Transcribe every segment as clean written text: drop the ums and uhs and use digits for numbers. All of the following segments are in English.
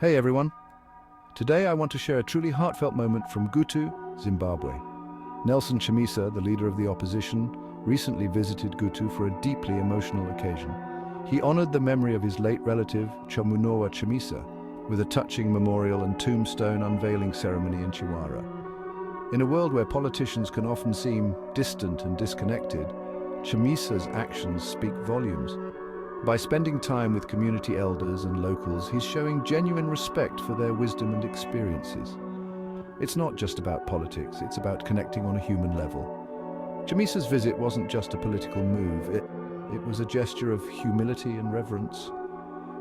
Hey everyone! Today I want to share a truly heartfelt moment from Gutu, Zimbabwe. Nelson Chamisa, the leader of the opposition, recently visited Gutu for a deeply emotional occasion. He honored the memory of his late relative, Chamisa Chamisa, with a touching memorial and tombstone unveiling ceremony in Chiwenga. In a world where politicians can often seem distant and disconnected, Chamisa's actions speak volumes. By spending time with community elders and locals, he's showing genuine respect for their wisdom and experiences. It's not just about politics, it's about connecting on a human level. Chamisa's visit wasn't just a political move, it was a gesture of humility and reverence.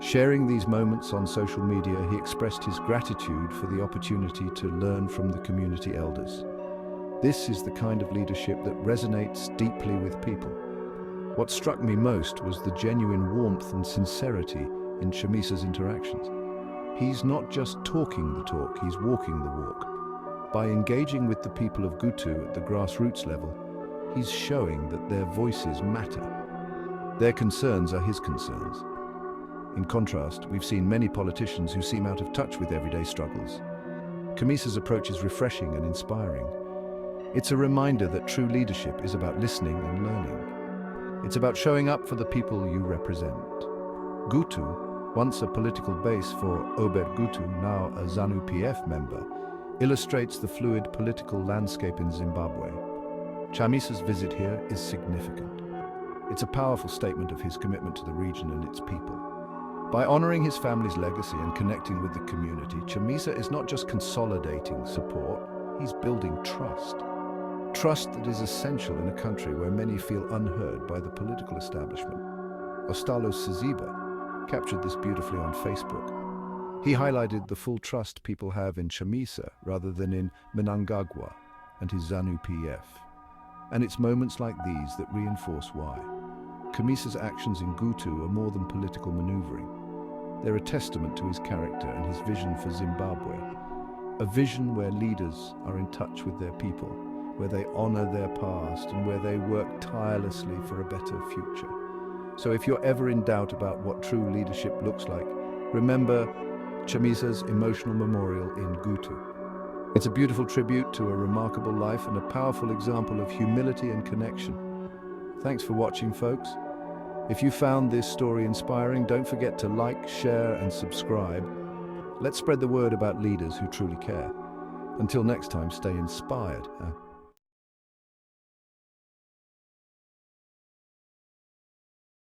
Sharing these moments on social media, he expressed his gratitude for the opportunity to learn from the community elders. This is the kind of leadership that resonates deeply with people. What struck me most was the genuine warmth and sincerity in Chamisa's interactions. He's not just talking the talk, he's walking the walk. By engaging with the people of Gutu at the grassroots level, he's showing that their voices matter. Their concerns are his concerns. In contrast, we've seen many politicians who seem out of touch with everyday struggles. Chamisa's approach is refreshing and inspiring. It's a reminder that true leadership is about listening and learning. It's about showing up for the people you represent. Gutu, once a political base for Obed Gutu, now a Zanu PF member, illustrates the fluid political landscape in Zimbabwe. Chamisa's visit here is significant. It's a powerful statement of his commitment to the region and its people. By honoring his family's legacy and connecting with the community, Chamisa is not just consolidating support, he's building trust. Trust that is essential in a country where many feel unheard by the political establishment. Ostalo Siziba captured this beautifully on Facebook. He highlighted the full trust people have in Chamisa rather than in Mnangagwa and his Zanu PF. And it's moments like these that reinforce why. Chamisa's actions in Gutu are more than political maneuvering. They're a testament to his character and his vision for Zimbabwe. A vision where leaders are in touch with their people, where they honor their past and where they work tirelessly for a better future. So if you're ever in doubt about what true leadership looks like, remember Chamisa's emotional memorial in Gutu. It's a beautiful tribute to a remarkable life and a powerful example of humility and connection. Thanks for watching, folks. If you found this story inspiring, don't forget to like, share, and subscribe. Let's spread the word about leaders who truly care. Until next time, stay inspired.